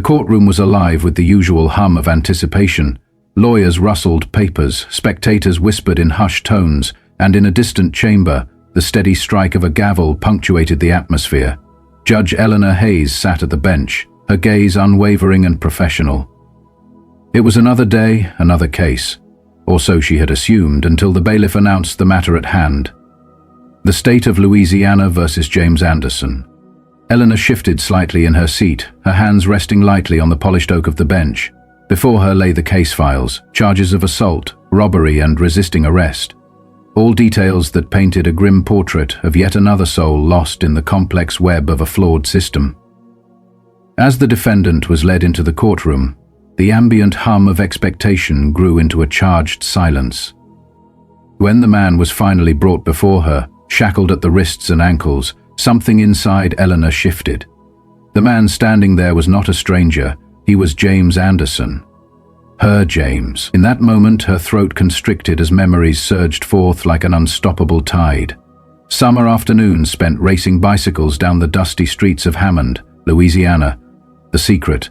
courtroom was alive with the usual hum of anticipation. Lawyers rustled papers, spectators whispered in hushed tones, and in a distant chamber, the steady strike of a gavel punctuated the atmosphere. Judge Eleanor Hayes sat at the bench, her gaze unwavering and professional. It was another day, another case, or so she had assumed until the bailiff announced the matter at hand. The state of Louisiana versus James Anderson. Eleanor shifted slightly in her seat, her hands resting lightly on the polished oak of the bench. Before her lay the case files, charges of assault, robbery, and resisting arrest. All details that painted a grim portrait of yet another soul lost in the complex web of a flawed system. As the defendant was led into the courtroom, the ambient hum of expectation grew into a charged silence. When the man was finally brought before her, shackled at the wrists and ankles, something inside Eleanor shifted. The man standing there was not a stranger, he was James Anderson. Her James. In that moment, her throat constricted as memories surged forth like an unstoppable tide. Summer afternoons spent racing bicycles down the dusty streets of Hammond, Louisiana. The secret.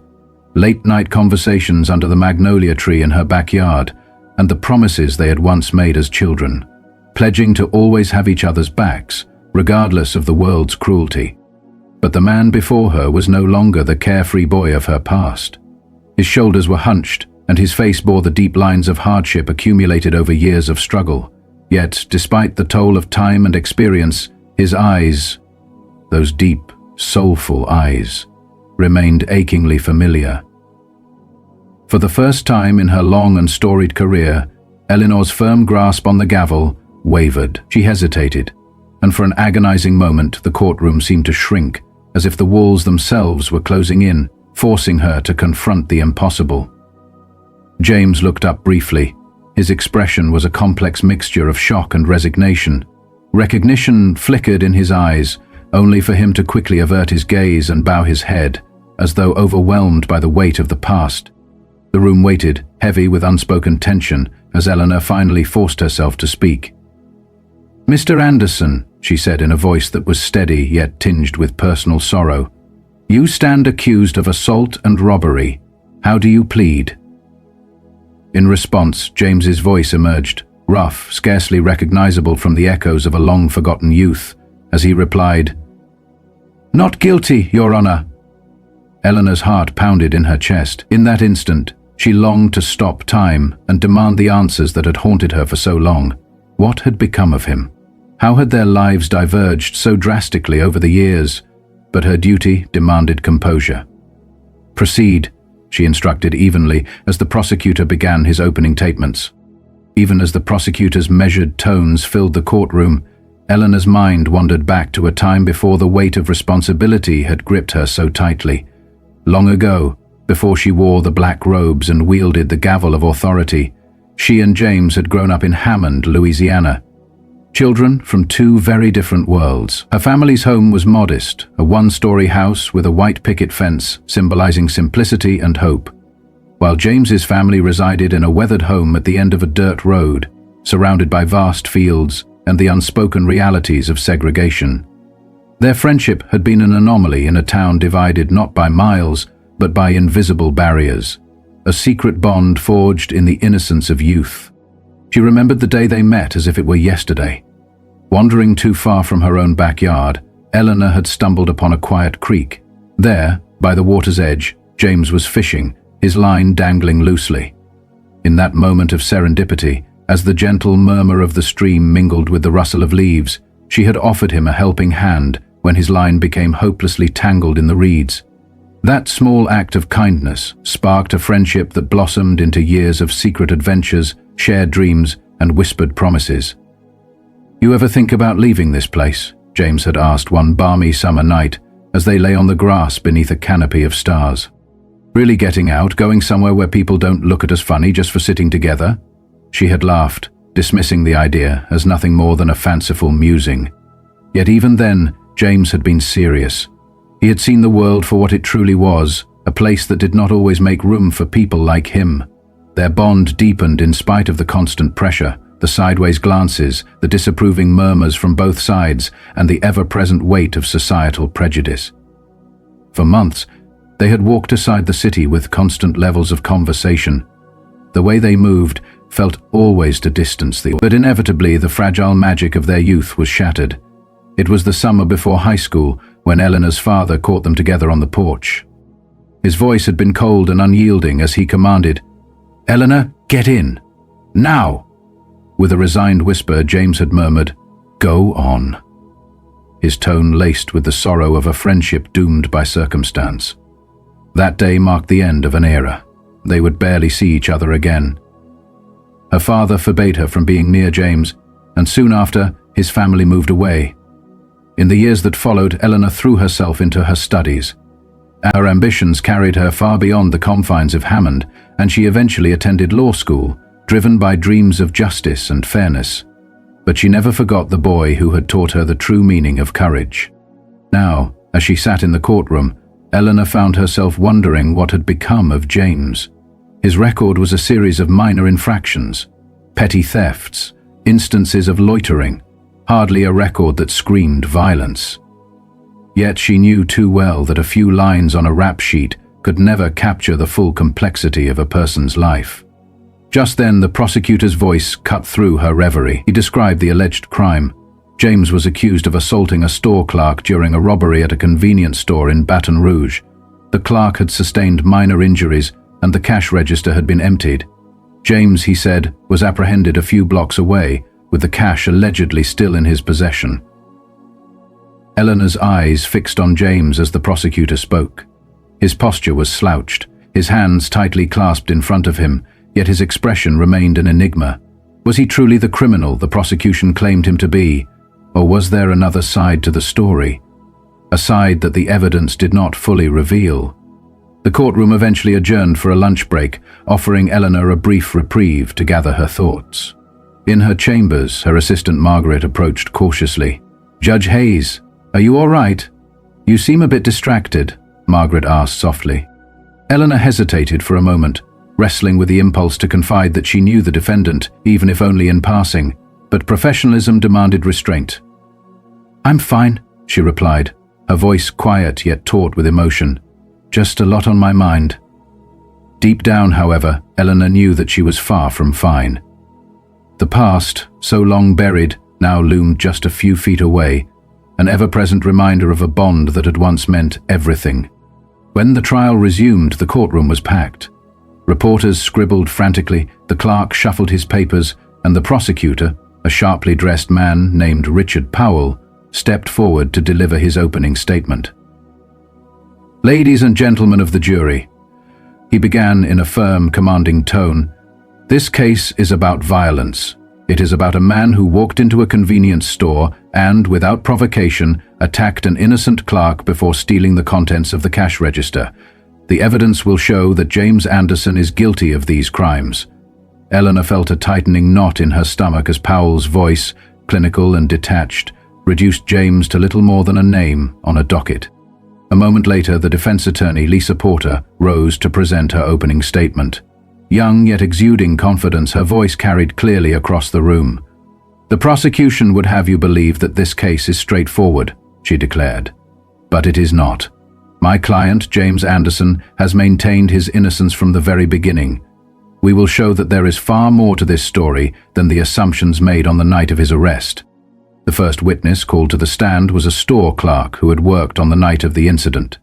Late-night conversations under the magnolia tree in her backyard, and the promises they had once made as children, pledging to always have each other's backs, regardless of the world's cruelty. But the man before her was no longer the carefree boy of her past. His shoulders were hunched, and his face bore the deep lines of hardship accumulated over years of struggle. Yet, despite the toll of time and experience, his eyes, those deep, soulful eyes, remained achingly familiar. For the first time in her long and storied career, Eleanor's firm grasp on the gavel wavered. She hesitated, and for an agonizing moment the courtroom seemed to shrink, as if the walls themselves were closing in, forcing her to confront the impossible. James looked up briefly. His expression was a complex mixture of shock and resignation. Recognition flickered in his eyes, only for him to quickly avert his gaze and bow his head, as though overwhelmed by the weight of the past. The room waited, heavy with unspoken tension, as Eleanor finally forced herself to speak. "Mr. Anderson," she said in a voice that was steady yet tinged with personal sorrow, "you stand accused of assault and robbery. How do you plead?" In response, James's voice emerged, rough, scarcely recognizable from the echoes of a long-forgotten youth, as he replied, "Not guilty, Your Honor." Eleanor's heart pounded in her chest. In that instant, she longed to stop time and demand the answers that had haunted her for so long. What had become of him? How had their lives diverged so drastically over the years? But her duty demanded composure. "Proceed," she instructed evenly as the prosecutor began his opening statements. Even as the prosecutor's measured tones filled the courtroom, Eleanor's mind wandered back to a time before the weight of responsibility had gripped her so tightly. Long ago, before she wore the black robes and wielded the gavel of authority, she and James had grown up in Hammond, Louisiana. Children from two very different worlds. Her family's home was modest, a one-story house with a white picket fence symbolizing simplicity and hope, while James's family resided in a weathered home at the end of a dirt road, surrounded by vast fields and the unspoken realities of segregation. Their friendship had been an anomaly in a town divided not by miles, but by invisible barriers, a secret bond forged in the innocence of youth. She remembered the day they met as if it were yesterday. Wandering too far from her own backyard, Eleanor had stumbled upon a quiet creek. There, by the water's edge, James was fishing, his line dangling loosely. In that moment of serendipity, as the gentle murmur of the stream mingled with the rustle of leaves, she had offered him a helping hand when his line became hopelessly tangled in the reeds. That small act of kindness sparked a friendship that blossomed into years of secret adventures, shared dreams, and whispered promises. "You ever think about leaving this place?" James had asked one balmy summer night as they lay on the grass beneath a canopy of stars. "Really getting out, going somewhere where people don't look at us funny just for sitting together?" She had laughed, dismissing the idea as nothing more than a fanciful musing. Yet even then, James had been serious. He had seen the world for what it truly was, a place that did not always make room for people like him. Their bond deepened in spite of the constant pressure, the sideways glances, the disapproving murmurs from both sides, and the ever-present weight of societal prejudice. For months, They had walked aside the city with constant levels of conversation. The way they moved felt always to distance but inevitably the fragile magic of their youth was shattered. It was the summer before high school when Eleanor's father caught them together on the porch. His voice had been cold and unyielding as he commanded, "Eleanor, get in. Now!" With a resigned whisper, James had murmured, "Go on." His tone laced with the sorrow of a friendship doomed by circumstance. That day marked the end of an era. They would barely see each other again. Her father forbade her from being near James, and soon after, his family moved away. In the years that followed, Eleanor threw herself into her studies. Her ambitions carried her far beyond the confines of Hammond, and she eventually attended law school, driven by dreams of justice and fairness. But she never forgot the boy who had taught her the true meaning of courage. Now, as she sat in the courtroom, Eleanor found herself wondering what had become of James. His record was a series of minor infractions, petty thefts, instances of loitering, hardly a record that screamed violence. Yet she knew too well that a few lines on a rap sheet could never capture the full complexity of a person's life. Just then, the prosecutor's voice cut through her reverie. He described the alleged crime. James was accused of assaulting a store clerk during a robbery at a convenience store in Baton Rouge. The clerk had sustained minor injuries and the cash register had been emptied. James, he said, was apprehended a few blocks away, with the cash allegedly still in his possession. Eleanor's eyes fixed on James as the prosecutor spoke. His posture was slouched, his hands tightly clasped in front of him, yet his expression remained an enigma. Was he truly the criminal the prosecution claimed him to be, or was there another side to the story? A side that the evidence did not fully reveal. The courtroom eventually adjourned for a lunch break, offering Eleanor a brief reprieve to gather her thoughts. In her chambers, her assistant Margaret approached cautiously. "Judge Hayes, are you all right? You seem a bit distracted," Margaret asked softly. Eleanor hesitated for a moment, wrestling with the impulse to confide that she knew the defendant, even if only in passing, but professionalism demanded restraint. "I'm fine," she replied, her voice quiet yet taut with emotion. "Just a lot on my mind." Deep down, however, Eleanor knew that she was far from fine. The past, so long buried, now loomed just a few feet away, an ever-present reminder of a bond that had once meant everything. When the trial resumed, the courtroom was packed. Reporters scribbled frantically, the clerk shuffled his papers, and the prosecutor, a sharply dressed man named Richard Powell, stepped forward to deliver his opening statement. "Ladies and gentlemen of the jury," he began in a firm, commanding tone, "this case is about violence. It is about a man who walked into a convenience store and, without provocation, attacked an innocent clerk before stealing the contents of the cash register. The evidence will show that James Anderson is guilty of these crimes." Eleanor felt a tightening knot in her stomach as Powell's voice, clinical and detached, reduced James to little more than a name on a docket. A moment later, the defense attorney, Lisa Porter, rose to present her opening statement. Young yet exuding confidence, her voice carried clearly across the room. "The prosecution would have you believe that this case is straightforward," she declared. "But it is not. My client, James Anderson, has maintained his innocence from the very beginning. We will show that there is far more to this story than the assumptions made on the night of his arrest." The first witness called to the stand was a store clerk who had worked on the night of the incident.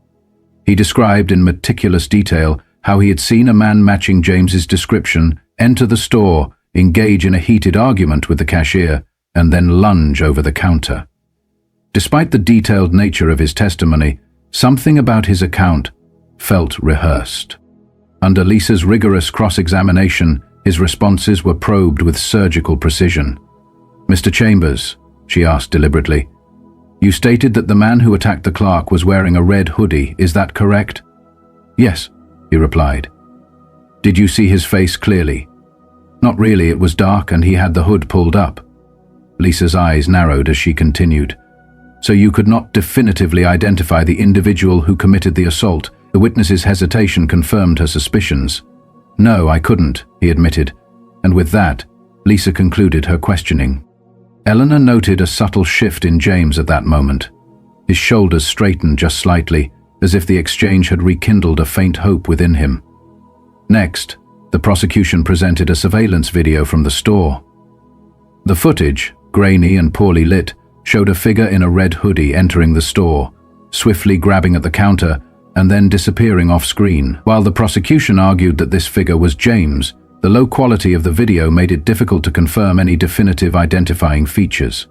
He described in meticulous detail how he had seen a man matching James's description enter the store, engage in a heated argument with the cashier, and then lunge over the counter. Despite the detailed nature of his testimony, something about his account felt rehearsed. Under Lisa's rigorous cross-examination, his responses were probed with surgical precision. "Mr. Chambers," she asked deliberately, "you stated that the man who attacked the clerk was wearing a red hoodie, is that correct?" "Yes," he replied. "Did you see his face clearly?" "Not really, it was dark and he had the hood pulled up." Lisa's eyes narrowed as she continued. "So you could not definitively identify the individual who committed the assault?" The witness's hesitation confirmed her suspicions. "No, I couldn't," he admitted, and with that, Lisa concluded her questioning. Eleanor noted a subtle shift in James at that moment. His shoulders straightened just slightly, as if the exchange had rekindled a faint hope within him. Next, the prosecution presented a surveillance video from the store. The footage, grainy and poorly lit, showed a figure in a red hoodie entering the store, swiftly grabbing at the counter and then disappearing off-screen. While the prosecution argued that this figure was James, the low quality of the video made it difficult to confirm any definitive identifying features.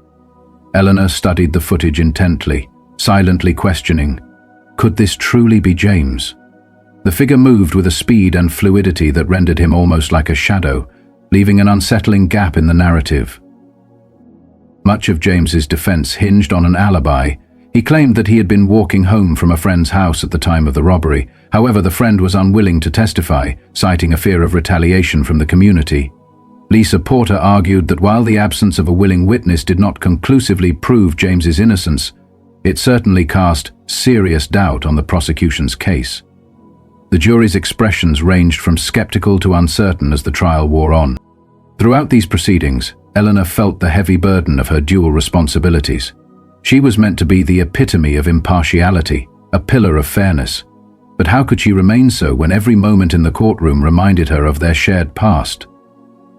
Eleanor studied the footage intently, silently questioning, could this truly be James? The figure moved with a speed and fluidity that rendered him almost like a shadow, leaving an unsettling gap in the narrative. Much of James's defense hinged on an alibi. He claimed that he had been walking home from a friend's house at the time of the robbery. However, the friend was unwilling to testify, citing a fear of retaliation from the community. Lisa Porter argued that while the absence of a willing witness did not conclusively prove James's innocence, it certainly cast serious doubt on the prosecution's case. The jury's expressions ranged from skeptical to uncertain as the trial wore on. Throughout these proceedings, Eleanor felt the heavy burden of her dual responsibilities. She was meant to be the epitome of impartiality, a pillar of fairness. But how could she remain so when every moment in the courtroom reminded her of their shared past?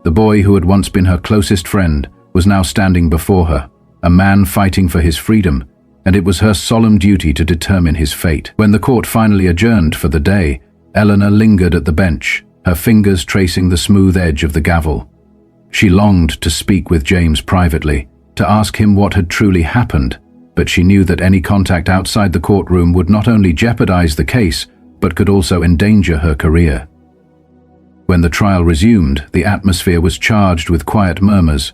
The boy who had once been her closest friend was now standing before her, a man fighting for his freedom, and it was her solemn duty to determine his fate. When the court finally adjourned for the day, Eleanor lingered at the bench, her fingers tracing the smooth edge of the gavel. She longed to speak with James privately, to ask him what had truly happened, but she knew that any contact outside the courtroom would not only jeopardize the case, but could also endanger her career. When the trial resumed, the atmosphere was charged with quiet murmurs.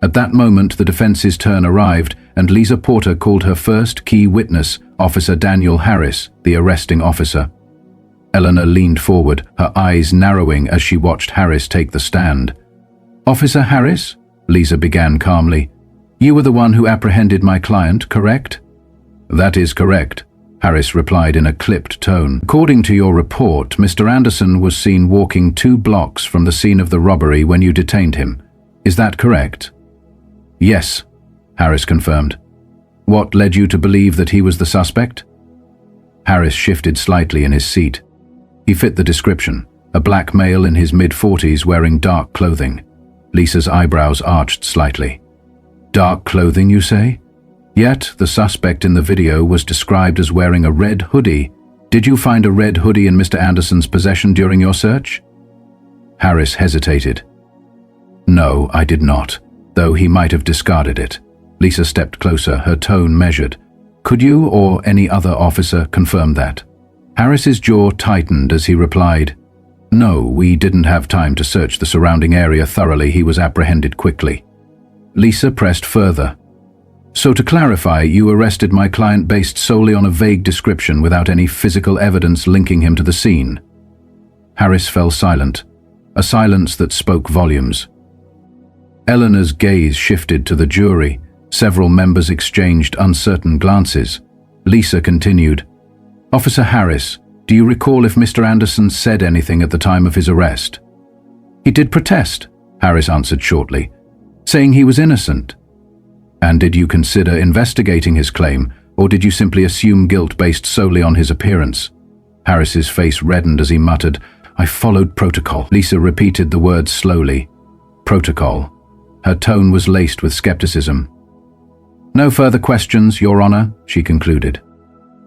At that moment, the defense's turn arrived, and Lisa Porter called her first key witness, Officer Daniel Harris, the arresting officer. Eleanor leaned forward, her eyes narrowing as she watched Harris take the stand. "Officer Harris," Lisa began calmly, "you were the one who apprehended my client, correct?" "That is correct," Harris replied in a clipped tone. "According to your report, Mr. Anderson was seen walking 2 blocks from the scene of the robbery when you detained him. Is that correct?" "Yes," Harris confirmed. "What led you to believe that he was the suspect?" Harris shifted slightly in his seat. He fit the description, a black male in his mid-40s wearing dark clothing. Lisa's eyebrows arched slightly. "Dark clothing, you say? Yet, the suspect in the video was described as wearing a red hoodie. Did you find a red hoodie in Mr. Anderson's possession during your search?" Harris hesitated. "No, I did not, though he might have discarded it." Lisa stepped closer, her tone measured. "Could you or any other officer confirm that?" Harris's jaw tightened as he replied, "No, we didn't have time to search the surrounding area thoroughly. He was apprehended quickly." Lisa pressed further. "So to clarify, you arrested my client based solely on a vague description without any physical evidence linking him to the scene?" Harris fell silent, a silence that spoke volumes. Eleanor's gaze shifted to the jury. Several members exchanged uncertain glances. Lisa continued, "Officer Harris, do you recall if Mr. Anderson said anything at the time of his arrest?" "He did protest," Harris answered shortly, "saying he was innocent." "And did you consider investigating his claim, or did you simply assume guilt based solely on his appearance?" Harris's face reddened as he muttered, "I followed protocol." Lisa repeated the words slowly. "Protocol." Her tone was laced with skepticism. "No further questions, Your Honor," she concluded.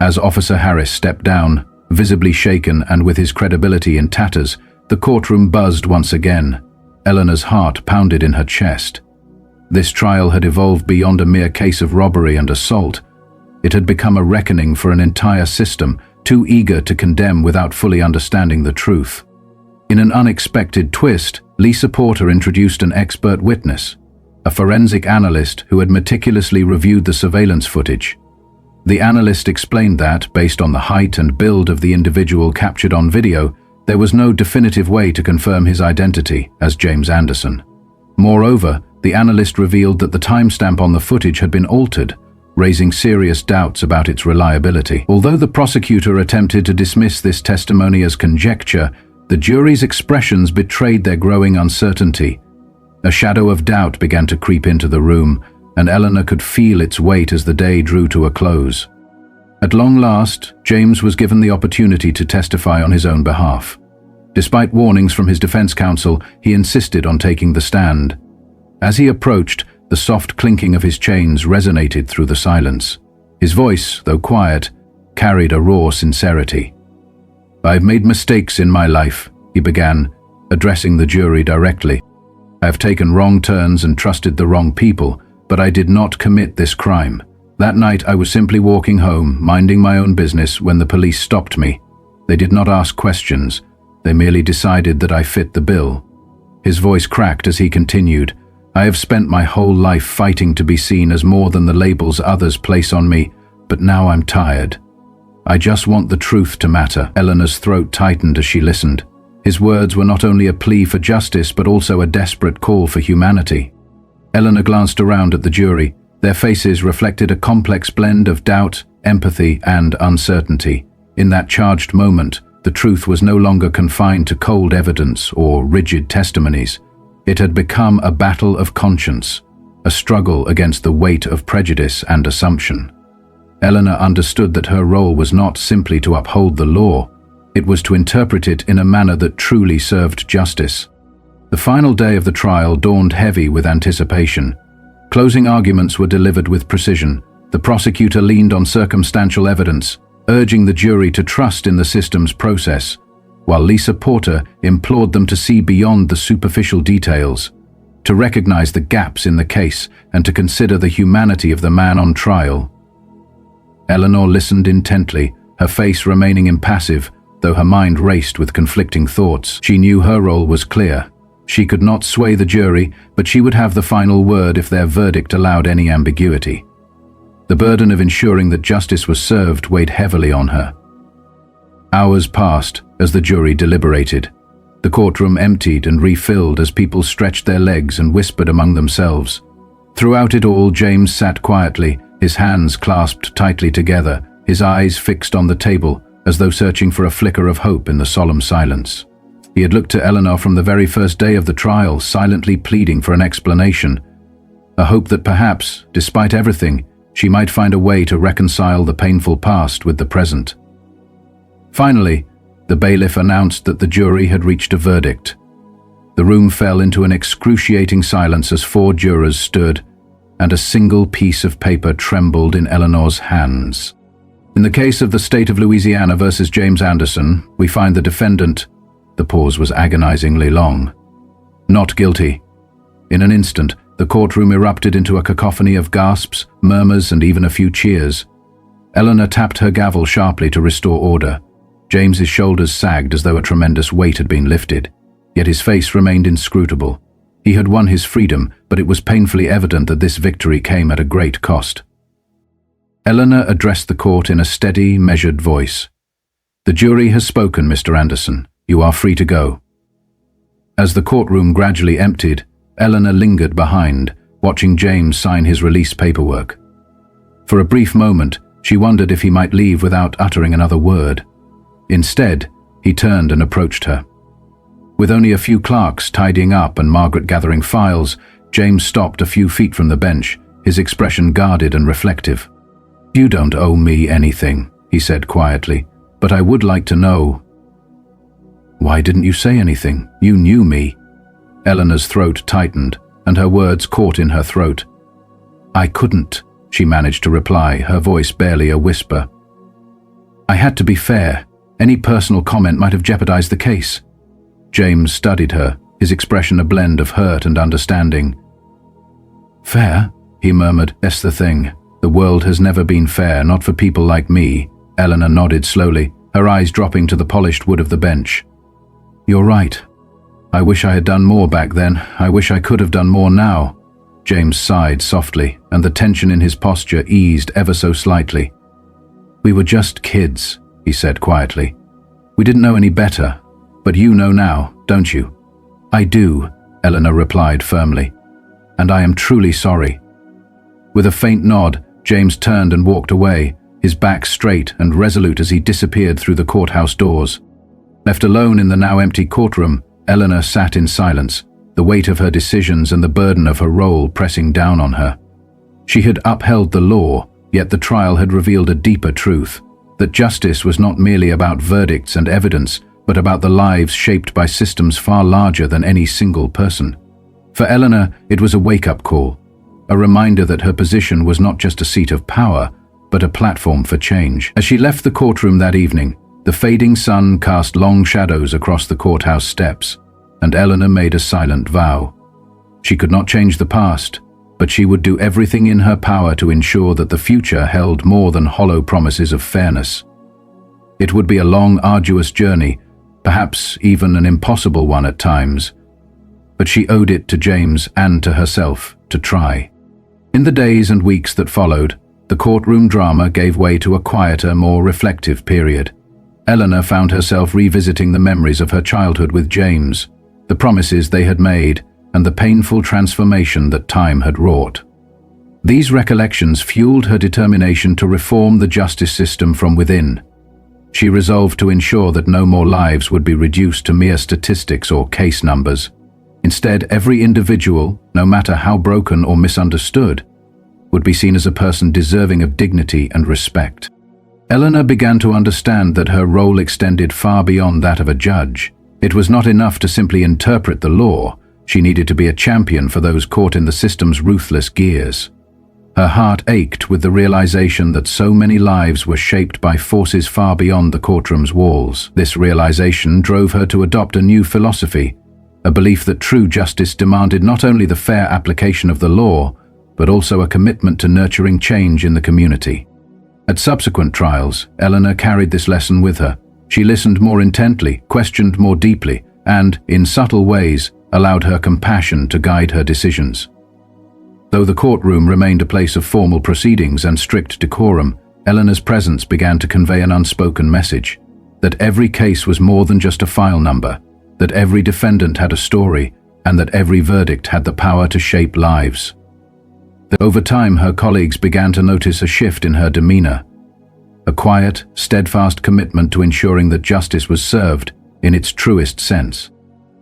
As Officer Harris stepped down, visibly shaken and with his credibility in tatters, the courtroom buzzed once again. Eleanor's heart pounded in her chest. This trial had evolved beyond a mere case of robbery and assault. It had become a reckoning for an entire system, too eager to condemn without fully understanding the truth. In an unexpected twist, Lisa Porter introduced an expert witness, a forensic analyst who had meticulously reviewed the surveillance footage. The analyst explained that, based on the height and build of the individual captured on video, there was no definitive way to confirm his identity as James Anderson. Moreover, the analyst revealed that the timestamp on the footage had been altered, raising serious doubts about its reliability. Although the prosecutor attempted to dismiss this testimony as conjecture, the jury's expressions betrayed their growing uncertainty. A shadow of doubt began to creep into the room, and Eleanor could feel its weight as the day drew to a close. At long last, James was given the opportunity to testify on his own behalf. Despite warnings from his defense counsel, he insisted on taking the stand. As he approached, the soft clinking of his chains resonated through the silence. His voice, though quiet, carried a raw sincerity. "I've made mistakes in my life," he began, addressing the jury directly. "I have taken wrong turns and trusted the wrong people, but I did not commit this crime. That night I was simply walking home, minding my own business, when the police stopped me. They did not ask questions. They merely decided that I fit the bill." His voice cracked as he continued, "I have spent my whole life fighting to be seen as more than the labels others place on me, but now I'm tired. I just want the truth to matter." Eleanor's throat tightened as she listened. His words were not only a plea for justice, but also a desperate call for humanity. Eleanor glanced around at the jury. Their faces reflected a complex blend of doubt, empathy, and uncertainty. In that charged moment, the truth was no longer confined to cold evidence or rigid testimonies. It had become a battle of conscience, a struggle against the weight of prejudice and assumption. Eleanor understood that her role was not simply to uphold the law, it was to interpret it in a manner that truly served justice. The final day of the trial dawned heavy with anticipation. Closing arguments were delivered with precision. The prosecutor leaned on circumstantial evidence, urging the jury to trust in the system's process, while Lisa Porter implored them to see beyond the superficial details, to recognize the gaps in the case and to consider the humanity of the man on trial. Eleanor listened intently, her face remaining impassive, though her mind raced with conflicting thoughts. She knew her role was clear. She could not sway the jury, but she would have the final word if their verdict allowed any ambiguity. The burden of ensuring that justice was served weighed heavily on her. Hours passed as the jury deliberated. The courtroom emptied and refilled as people stretched their legs and whispered among themselves. Throughout it all, James sat quietly, his hands clasped tightly together, his eyes fixed on the table, as though searching for a flicker of hope in the solemn silence. He had looked to Eleanor from the very first day of the trial, silently pleading for an explanation, a hope that perhaps, despite everything, she might find a way to reconcile the painful past with the present. Finally, the bailiff announced that the jury had reached a verdict. The room fell into an excruciating silence as 4 jurors stood, and a single piece of paper trembled in Eleanor's hands. In the case of the state of Louisiana versus James Anderson, we find the defendant, the pause was agonizingly long, not guilty. In an instant, the courtroom erupted into a cacophony of gasps, murmurs, and even a few cheers. Eleanor tapped her gavel sharply to restore order. James's shoulders sagged as though a tremendous weight had been lifted, yet his face remained inscrutable. He had won his freedom, but it was painfully evident that this victory came at a great cost. Eleanor addressed the court in a steady, measured voice. "The jury has spoken, Mr. Anderson. You are free to go." As the courtroom gradually emptied, Eleanor lingered behind, watching James sign his release paperwork. For a brief moment, she wondered if he might leave without uttering another word. Instead, he turned and approached her. With only a few clerks tidying up and Margaret gathering files, James stopped a few feet from the bench, his expression guarded and reflective. "You don't owe me anything," he said quietly, "but I would like to know." "Why didn't you say anything? You knew me." Eleanor's throat tightened, and her words caught in her throat. "I couldn't," she managed to reply, her voice barely a whisper. "I had to be fair. Any personal comment might have jeopardized the case." James studied her, his expression a blend of hurt and understanding. "Fair?" he murmured. "That's the thing. The world has never been fair, not for people like me." Eleanor nodded slowly, her eyes dropping to the polished wood of the bench. "You're right. I wish I had done more back then. I wish I could have done more now." James sighed softly, and the tension in his posture eased ever so slightly. "We were just kids," he said quietly. "We didn't know any better, but you know now, don't you?" "I do," Eleanor replied firmly, "and I am truly sorry." With a faint nod, James turned and walked away, his back straight and resolute as he disappeared through the courthouse doors. Left alone in the now empty courtroom, Eleanor sat in silence, the weight of her decisions and the burden of her role pressing down on her. She had upheld the law, Yet the trial had revealed a deeper truth, that justice was not merely about verdicts and evidence, but about the lives shaped by systems far larger than any single person. For Eleanor, it was a wake-up call, a reminder that her position was not just a seat of power, but a platform for change. As she left the courtroom that evening, the fading sun cast long shadows across the courthouse steps, and Eleanor made a silent vow. She could not change the past, but she would do everything in her power to ensure that the future held more than hollow promises of fairness. It would be a long, arduous journey, perhaps even an impossible one at times, but she owed it to James and to herself to try. In the days and weeks that followed, the courtroom drama gave way to a quieter, more reflective period. Eleanor found herself revisiting the memories of her childhood with James, the promises they had made, and the painful transformation that time had wrought. These recollections fueled her determination to reform the justice system from within. She resolved to ensure that no more lives would be reduced to mere statistics or case numbers. Instead, every individual, no matter how broken or misunderstood, would be seen as a person deserving of dignity and respect. Eleanor began to understand that her role extended far beyond that of a judge. It was not enough to simply interpret the law. She needed to be a champion for those caught in the system's ruthless gears. Her heart ached with the realization that so many lives were shaped by forces far beyond the courtroom's walls. This realization drove her to adopt a new philosophy, a belief that true justice demanded not only the fair application of the law, but also a commitment to nurturing change in the community. At subsequent trials, Eleanor carried this lesson with her. She listened more intently, questioned more deeply, and, in subtle ways, allowed her compassion to guide her decisions. Though the courtroom remained a place of formal proceedings and strict decorum, Eleanor's presence began to convey an unspoken message, that every case was more than just a file number, that every defendant had a story, and that every verdict had the power to shape lives. Over time, her colleagues began to notice a shift in her demeanor, a quiet, steadfast commitment to ensuring that justice was served in its truest sense.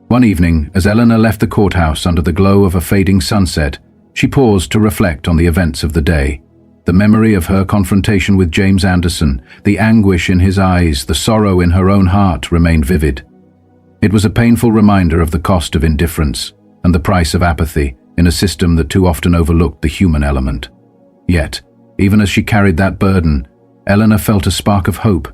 One evening, as Eleanor left the courthouse under the glow of a fading sunset, she paused to reflect on the events of the day. The memory of her confrontation with James Anderson, the anguish in his eyes, the sorrow in her own heart remained vivid. It was a painful reminder of the cost of indifference and the price of apathy in a system that too often overlooked the human element. Yet, even as she carried that burden, Eleanor felt a spark of hope.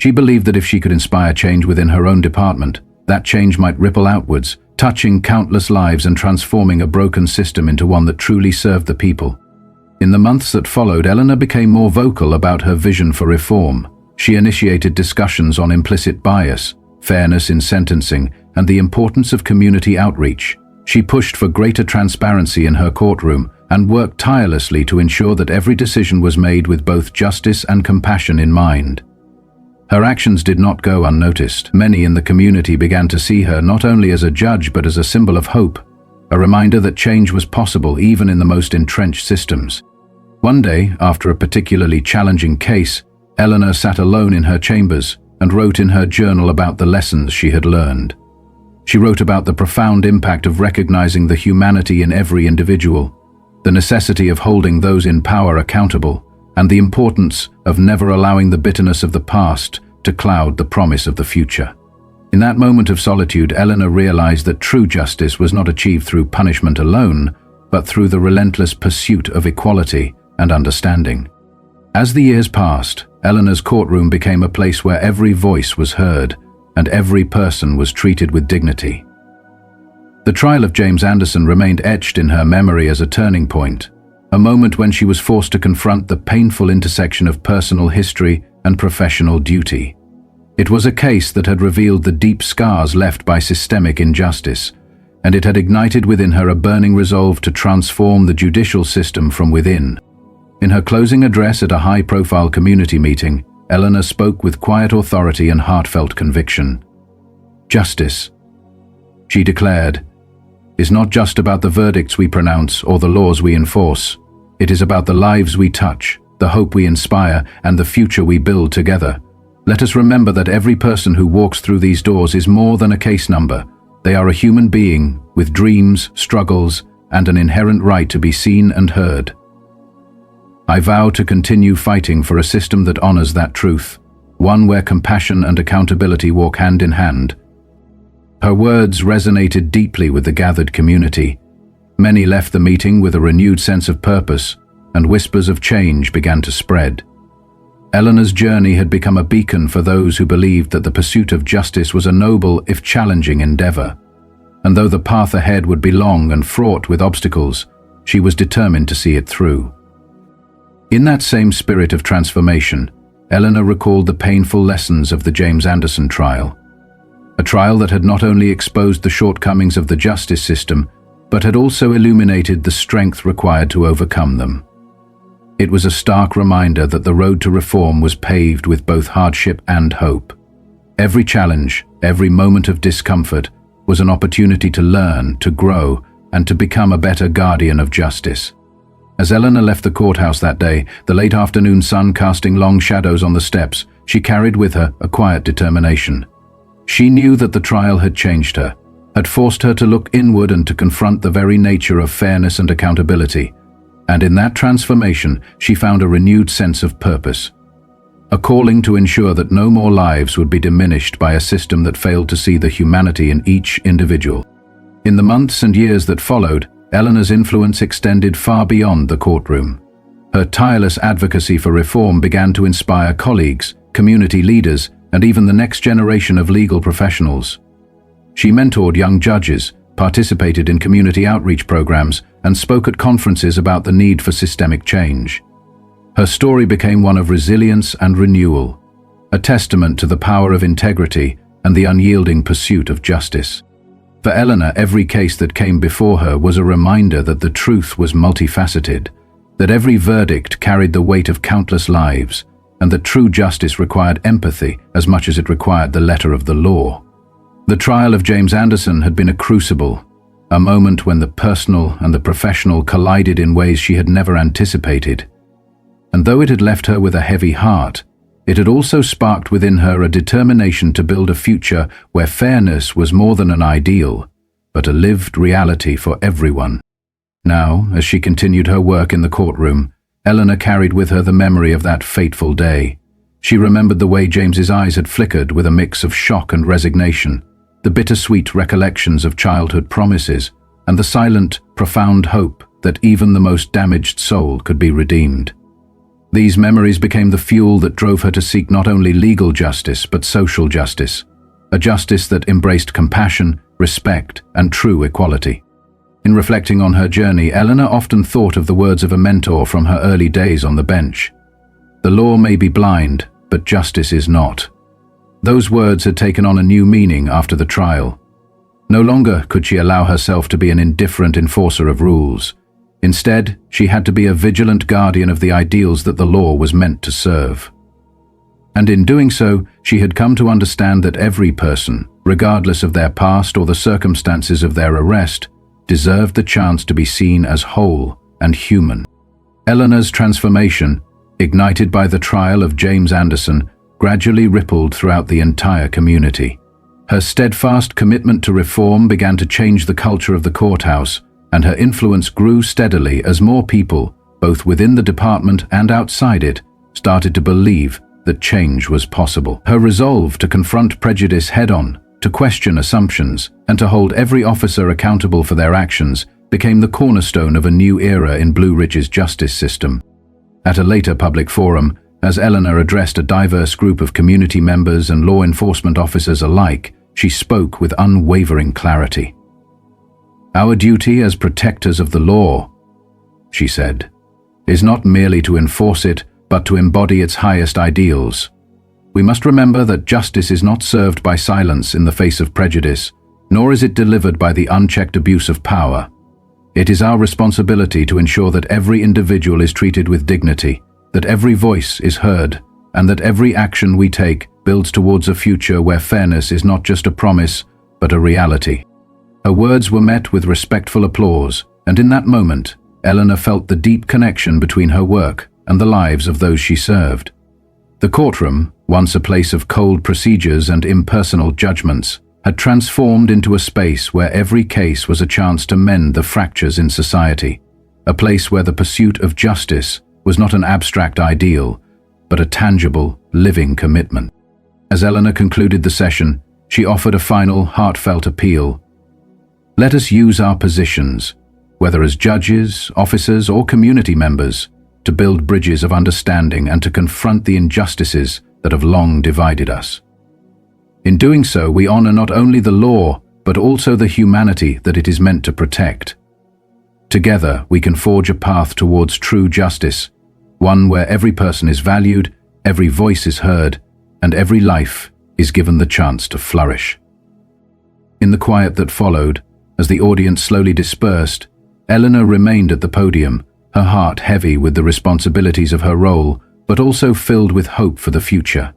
She believed that if she could inspire change within her own department, that change might ripple outwards, touching countless lives and transforming a broken system into one that truly served the people. In the months that followed, Eleanor became more vocal about her vision for reform. She initiated discussions on implicit bias, fairness in sentencing, and the importance of community outreach. She pushed for greater transparency in her courtroom and worked tirelessly to ensure that every decision was made with both justice and compassion in mind. Her actions did not go unnoticed. Many in the community began to see her not only as a judge but as a symbol of hope, a reminder that change was possible even in the most entrenched systems. One day, after a particularly challenging case, Eleanor sat alone in her chambers and wrote in her journal about the lessons she had learned. She wrote about the profound impact of recognizing the humanity in every individual, the necessity of holding those in power accountable, and the importance of never allowing the bitterness of the past to cloud the promise of the future. In that moment of solitude, Eleanor realized that true justice was not achieved through punishment alone, but through the relentless pursuit of equality and understanding. As the years passed, Eleanor's courtroom became a place where every voice was heard and every person was treated with dignity. The trial of James Anderson remained etched in her memory as a turning point, a moment when she was forced to confront the painful intersection of personal history and professional duty. It was a case that had revealed the deep scars left by systemic injustice, and it had ignited within her a burning resolve to transform the judicial system from within. In her closing address at a high-profile community meeting, Eleanor spoke with quiet authority and heartfelt conviction. "Justice," she declared, "is not just about the verdicts we pronounce or the laws we enforce. It is about the lives we touch, the hope we inspire, and the future we build together. Let us remember that every person who walks through these doors is more than a case number. They are a human being with dreams, struggles, and an inherent right to be seen and heard." I vow to continue fighting for a system that honors that truth, one where compassion and accountability walk hand in hand." Her words resonated deeply with the gathered community. Many left the meeting with a renewed sense of purpose, and whispers of change began to spread. Eleanor's journey had become a beacon for those who believed that the pursuit of justice was a noble, if challenging, endeavor. And though the path ahead would be long and fraught with obstacles, she was determined to see it through. In that same spirit of transformation, Eleanor recalled the painful lessons of the James Anderson trial. A trial that had not only exposed the shortcomings of the justice system, but had also illuminated the strength required to overcome them. It was a stark reminder that the road to reform was paved with both hardship and hope. Every challenge, every moment of discomfort, was an opportunity to learn, to grow, and to become a better guardian of justice. As Eleanor left the courthouse that day, the late afternoon sun casting long shadows on the steps, she carried with her a quiet determination. She knew that the trial had changed her, had forced her to look inward and to confront the very nature of fairness and accountability. And in that transformation, she found a renewed sense of purpose. A calling to ensure that no more lives would be diminished by a system that failed to see the humanity in each individual. In the months and years that followed, Eleanor's influence extended far beyond the courtroom. Her tireless advocacy for reform began to inspire colleagues, community leaders, and even the next generation of legal professionals. She mentored young judges, participated in community outreach programs, and spoke at conferences about the need for systemic change. Her story became one of resilience and renewal, a testament to the power of integrity and the unyielding pursuit of justice. For Eleanor, every case that came before her was a reminder that the truth was multifaceted, that every verdict carried the weight of countless lives, and that true justice required empathy as much as it required the letter of the law. The trial of James Anderson had been a crucible, a moment when the personal and the professional collided in ways she had never anticipated. And though it had left her with a heavy heart, it had also sparked within her a determination to build a future where fairness was more than an ideal, but a lived reality for everyone. Now, as she continued her work in the courtroom, Eleanor carried with her the memory of that fateful day. She remembered the way James's eyes had flickered with a mix of shock and resignation, the bittersweet recollections of childhood promises, and the silent, profound hope that even the most damaged soul could be redeemed. These memories became the fuel that drove her to seek not only legal justice but social justice, a justice that embraced compassion, respect, and true equality. In reflecting on her journey, Eleanor often thought of the words of a mentor from her early days on the bench. "The law may be blind, but justice is not." Those words had taken on a new meaning after the trial. No longer could she allow herself to be an indifferent enforcer of rules. Instead, she had to be a vigilant guardian of the ideals that the law was meant to serve. And in doing so, she had come to understand that every person, regardless of their past or the circumstances of their arrest, deserved the chance to be seen as whole and human. Eleanor's transformation, ignited by the trial of James Anderson, gradually rippled throughout the entire community. Her steadfast commitment to reform began to change the culture of the courthouse, and her influence grew steadily as more people, both within the department and outside it, started to believe that change was possible. Her resolve to confront prejudice head-on, to question assumptions, and to hold every officer accountable for their actions became the cornerstone of a new era in Blue Ridge's justice system. At a later public forum, as Eleanor addressed a diverse group of community members and law enforcement officers alike, she spoke with unwavering clarity. "Our duty as protectors of the law," she said, "is not merely to enforce it, but to embody its highest ideals. We must remember that justice is not served by silence in the face of prejudice, nor is it delivered by the unchecked abuse of power. It is our responsibility to ensure that every individual is treated with dignity, that every voice is heard, and that every action we take builds towards a future where fairness is not just a promise, but a reality." Her words were met with respectful applause, and in that moment, Eleanor felt the deep connection between her work and the lives of those she served. The courtroom, once a place of cold procedures and impersonal judgments, had transformed into a space where every case was a chance to mend the fractures in society, a place where the pursuit of justice was not an abstract ideal, but a tangible, living commitment. As Eleanor concluded the session, she offered a final, heartfelt appeal. Let us use our positions, whether as judges, officers, or community members, to build bridges of understanding and to confront the injustices that have long divided us. In doing so, we honor not only the law, but also the humanity that it is meant to protect. Together, we can forge a path towards true justice, one where every person is valued, every voice is heard, and every life is given the chance to flourish. In the quiet that followed, as the audience slowly dispersed, Eleanor remained at the podium, her heart heavy with the responsibilities of her role, but also filled with hope for the future.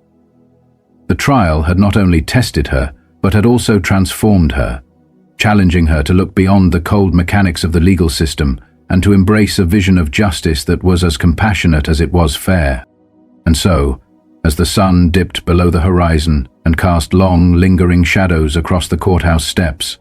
The trial had not only tested her, but had also transformed her, challenging her to look beyond the cold mechanics of the legal system and to embrace a vision of justice that was as compassionate as it was fair. And so, as the sun dipped below the horizon and cast long, lingering shadows across the courthouse steps,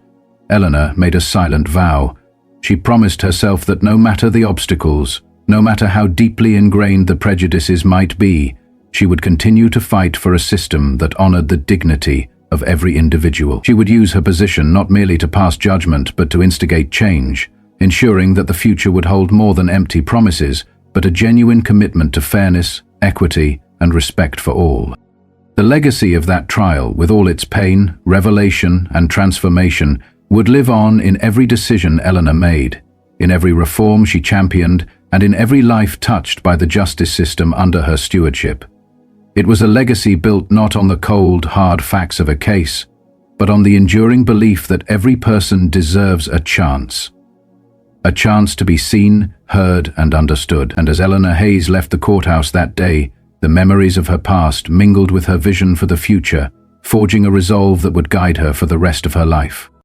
Eleanor made a silent vow. She promised herself that no matter the obstacles, no matter how deeply ingrained the prejudices might be, she would continue to fight for a system that honored the dignity of every individual. She would use her position not merely to pass judgment, but to instigate change, ensuring that the future would hold more than empty promises, but a genuine commitment to fairness, equity, and respect for all. The legacy of that trial, with all its pain, revelation, and transformation, would live on in every decision Eleanor made, in every reform she championed, and in every life touched by the justice system under her stewardship. It was a legacy built not on the cold, hard facts of a case, but on the enduring belief that every person deserves a chance to be seen, heard, and understood. And as Eleanor Hayes left the courthouse that day, the memories of her past mingled with her vision for the future, forging a resolve that would guide her for the rest of her life.